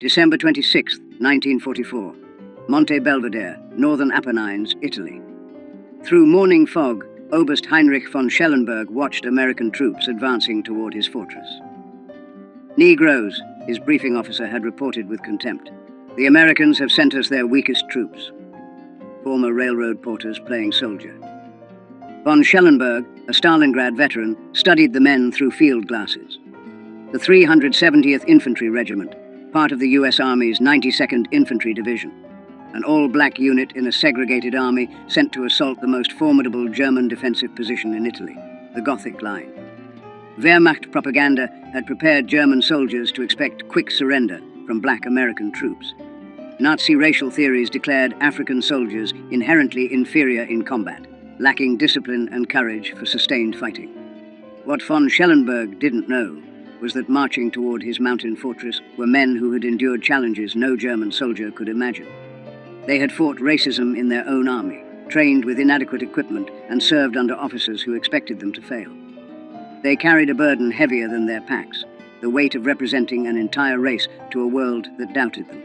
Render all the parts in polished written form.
December 26, 1944. Monte Belvedere, Northern Apennines, Italy. Through morning fog, Oberst Heinrich von Schellenberg watched American troops advancing toward his fortress. "Negroes," his briefing officer had reported with contempt. "The Americans have sent us their weakest troops." Former railroad porters playing soldier. Von Schellenberg, a Stalingrad veteran, studied the men through field glasses. The 370th Infantry Regiment, part of the U.S. Army's 92nd Infantry Division, an all-black unit in a segregated army sent to assault the most formidable German defensive position in Italy, the Gothic Line. Wehrmacht propaganda had prepared German soldiers to expect quick surrender from black American troops. Nazi racial theories declared African soldiers inherently inferior in combat, lacking discipline and courage for sustained fighting. What von Schellenberg didn't know was that marching toward his mountain fortress were men who had endured challenges no German soldier could imagine. They had fought racism in their own army, trained with inadequate equipment, and served under officers who expected them to fail. They carried a burden heavier than their packs, the weight of representing an entire race to a world that doubted them.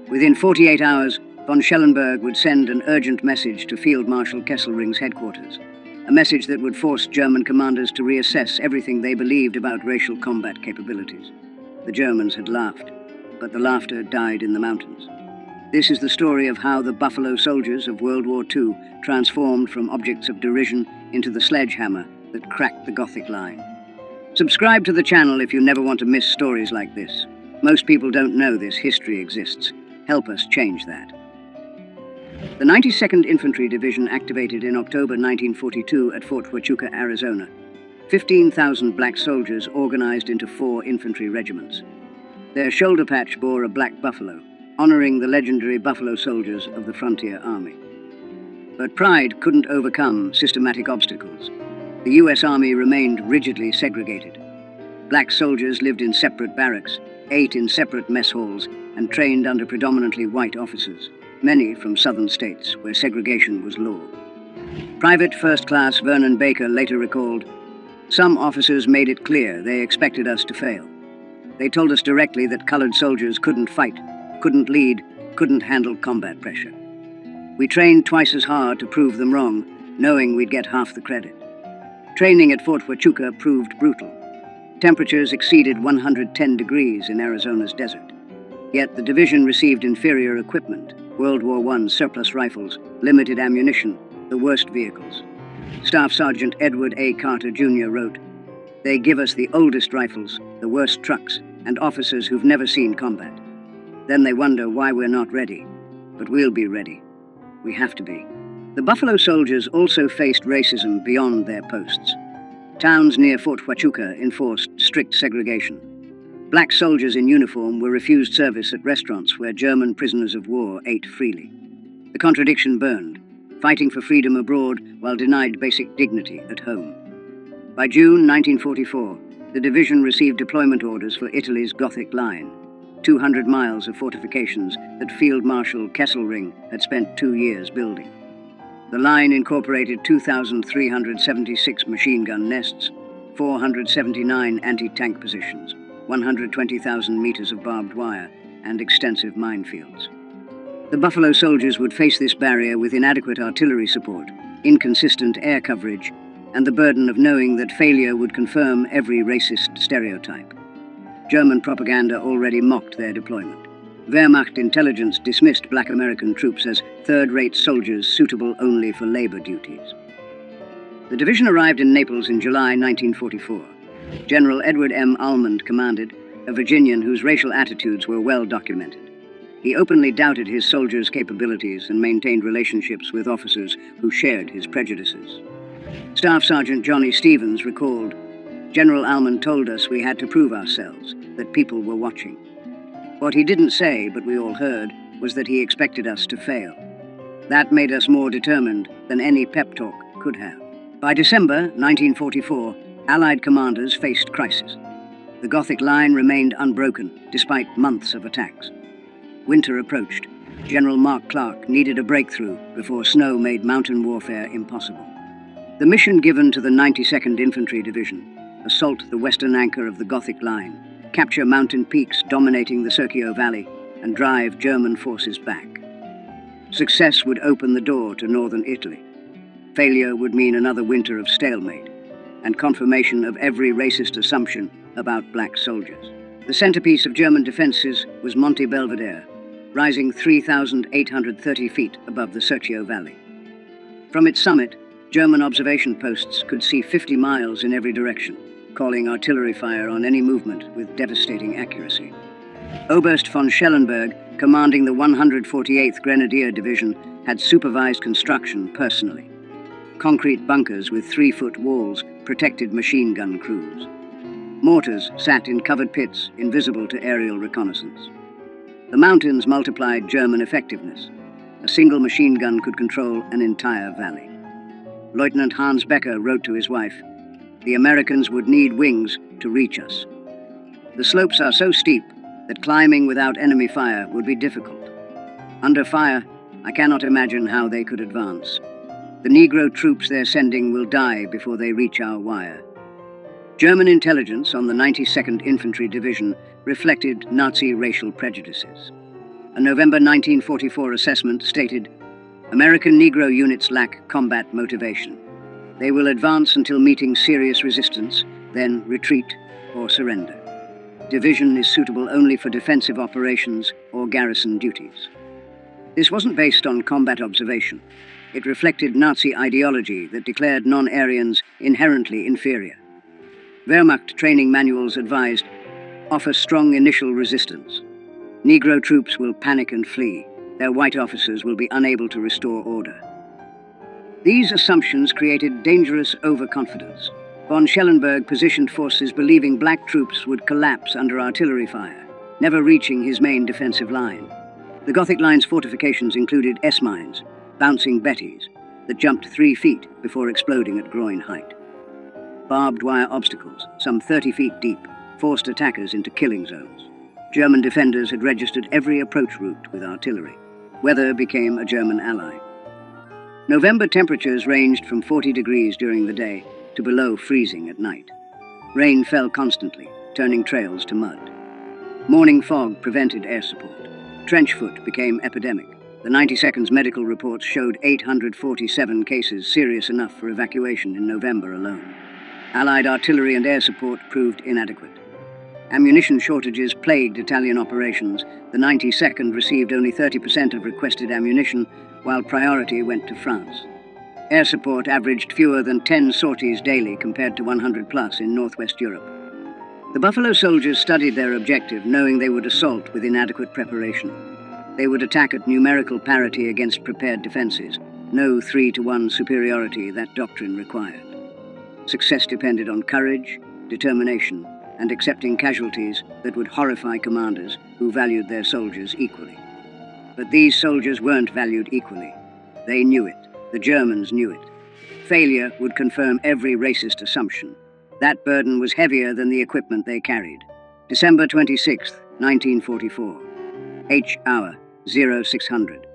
Within 48 hours, von Schellenberg would send an urgent message to Field Marshal Kesselring's headquarters, a message that would force German commanders to reassess everything they believed about racial combat capabilities. The Germans had laughed, but the laughter died in the mountains. This is the story of how the Buffalo Soldiers of World War II transformed from objects of derision into the sledgehammer that cracked the Gothic Line. Subscribe to the channel if you never want to miss stories like this. Most people don't know this history exists. Help us change that. The 92nd Infantry Division activated in October 1942 at Fort Huachuca, Arizona. 15,000 black soldiers organized into 4 infantry regiments. Their shoulder patch bore a black buffalo, honoring the legendary Buffalo Soldiers of the Frontier Army. But pride couldn't overcome systematic obstacles. The U.S. Army remained rigidly segregated. Black soldiers lived in separate barracks, ate in separate mess halls, and trained under predominantly white officers, many from southern states where segregation was law. Private First Class Vernon Baker later recalled, "Some officers made it clear they expected us to fail. They told us directly that colored soldiers couldn't fight, couldn't lead, couldn't handle combat pressure. We trained twice as hard to prove them wrong, knowing we'd get half the credit." Training at Fort Huachuca proved brutal. Temperatures exceeded 110 degrees in Arizona's desert. Yet the division received inferior equipment, World War I surplus rifles, limited ammunition, the worst vehicles. Staff Sergeant Edward A. Carter Jr. wrote, "They give us the oldest rifles, the worst trucks, and officers who've never seen combat. Then they wonder why we're not ready. But we'll be ready. We have to be." The Buffalo Soldiers also faced racism beyond their posts. Towns near Fort Huachuca enforced strict segregation. Black soldiers in uniform were refused service at restaurants where German prisoners of war ate freely. The contradiction burned, fighting for freedom abroad while denied basic dignity at home. By June 1944, the division received deployment orders for Italy's Gothic Line, 200 miles of fortifications that Field Marshal Kesselring had spent 2 years building. The line incorporated 2,376 machine gun nests, 479 anti-tank positions, 120,000 meters of barbed wire, and extensive minefields. The Buffalo Soldiers would face this barrier with inadequate artillery support, inconsistent air coverage, and the burden of knowing that failure would confirm every racist stereotype. German propaganda already mocked their deployment. Wehrmacht intelligence dismissed black American troops as third-rate soldiers suitable only for labor duties. The division arrived in Naples in July 1944. General Edward M. Almond commanded, a Virginian whose racial attitudes were well documented. He openly doubted his soldiers' capabilities and maintained relationships with officers who shared his prejudices. Staff Sergeant Johnny Stevens recalled, "General Almond told us we had to prove ourselves, that people were watching. What he didn't say, but we all heard, was that he expected us to fail. That made us more determined than any pep talk could have." By December 1944, Allied commanders faced crisis. The Gothic Line remained unbroken, despite months of attacks. Winter approached. General Mark Clark needed a breakthrough before snow made mountain warfare impossible. The mission given to the 92nd Infantry Division, assault the western anchor of the Gothic Line, capture mountain peaks dominating the Serchio Valley, and drive German forces back. Success would open the door to northern Italy. Failure would mean another winter of stalemate and confirmation of every racist assumption about black soldiers. The centerpiece of German defenses was Monte Belvedere, rising 3,830 feet above the Serchio Valley. From its summit, German observation posts could see 50 miles in every direction, calling artillery fire on any movement with devastating accuracy. Oberst von Schellenberg, commanding the 148th Grenadier Division, had supervised construction personally. Concrete bunkers with 3-foot walls protected machine gun crews. Mortars sat in covered pits, invisible to aerial reconnaissance. The mountains multiplied German effectiveness. A single machine gun could control an entire valley. Lieutenant Hans Becker wrote to his wife, "The Americans would need wings to reach us. The slopes are so steep that climbing without enemy fire would be difficult. Under fire, I cannot imagine how they could advance. The Negro troops they're sending will die before they reach our wire." German intelligence on the 92nd Infantry Division reflected Nazi racial prejudices. A November 1944 assessment stated, "American Negro units lack combat motivation. They will advance until meeting serious resistance, then retreat or surrender. Division is suitable only for defensive operations or garrison duties." This wasn't based on combat observation. It reflected Nazi ideology that declared non-Aryans inherently inferior. Wehrmacht training manuals advised, "Offer strong initial resistance. Negro troops will panic and flee. Their white officers will be unable to restore order." These assumptions created dangerous overconfidence. Von Schellenberg positioned forces believing black troops would collapse under artillery fire, never reaching his main defensive line. The Gothic Line's fortifications included S-mines, bouncing Bettys, that jumped 3 feet before exploding at groin height. Barbed wire obstacles, some 30 feet deep, forced attackers into killing zones. German defenders had registered every approach route with artillery. Weather became a German ally. November temperatures ranged from 40 degrees during the day to below freezing at night. Rain fell constantly, turning trails to mud. Morning fog prevented air support. Trench foot became epidemic. The 90-seconds medical reports showed 847 cases serious enough for evacuation in November alone. Allied artillery and air support proved inadequate. Ammunition shortages plagued Italian operations. The 92nd received only 30% of requested ammunition, while priority went to France. Air support averaged fewer than 10 sorties daily compared to 100+ in Northwest Europe. The Buffalo Soldiers studied their objective, knowing they would assault with inadequate preparation. They would attack at numerical parity against prepared defenses, no 3-to-1 superiority that doctrine required. Success depended on courage, determination, and accepting casualties that would horrify commanders who valued their soldiers equally. But these soldiers weren't valued equally. They knew it. The Germans knew it. Failure would confirm every racist assumption. That burden was heavier than the equipment they carried. December 26, 1944. H-hour, 0600.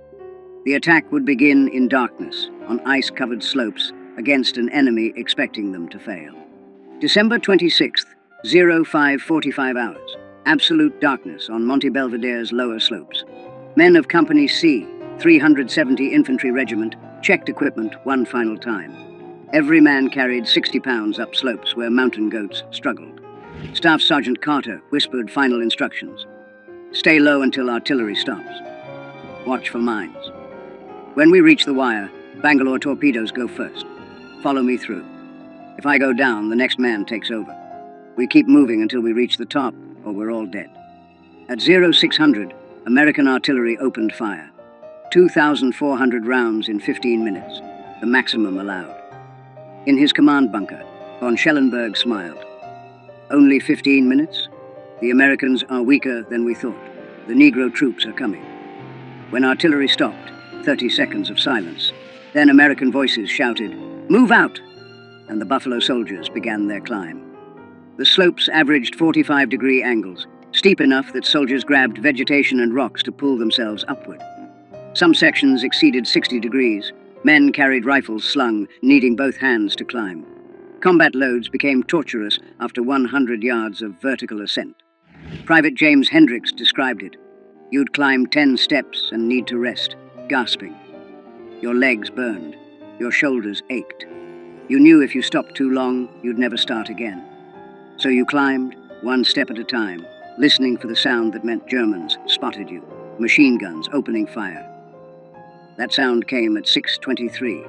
The attack would begin in darkness, on ice-covered slopes, against an enemy expecting them to fail. December 26th, 05:45 hours. Absolute darkness on Monte Belvedere's lower slopes. Men of Company C, 370 Infantry Regiment, checked equipment one final time. Every man carried 60 pounds up slopes where mountain goats struggled. Staff Sergeant Carter whispered final instructions. "Stay low until artillery stops. Watch for mines. When we reach the wire, Bangalore torpedoes go first. Follow me through. If I go down, the next man takes over. We keep moving until we reach the top, or we're all dead." At 0600, American artillery opened fire. 2,400 rounds in 15 minutes, the maximum allowed. In his command bunker, von Schellenberg smiled. "Only 15 minutes? The Americans are weaker than we thought. The Negro troops are coming." When artillery stopped, 30 seconds of silence. Then American voices shouted, "Move out!" And the Buffalo Soldiers began their climb. The slopes averaged 45-degree angles, steep enough that soldiers grabbed vegetation and rocks to pull themselves upward. Some sections exceeded 60 degrees. Men carried rifles slung, needing both hands to climb. Combat loads became torturous after 100 yards of vertical ascent. Private James Hendricks described it. You'd climb 10 steps and need to rest, gasping. Your legs burned. Your shoulders ached. You knew if you stopped too long, you'd never start again. So you climbed, one step at a time, listening for the sound that meant Germans spotted you, machine guns opening fire. That sound came at 6:23.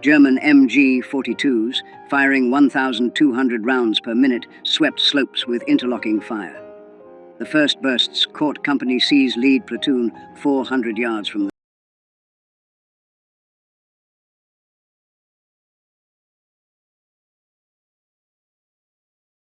German MG-42s, firing 1,200 rounds per minute, swept slopes with interlocking fire. The first bursts caught Company C's lead platoon 400 yards from the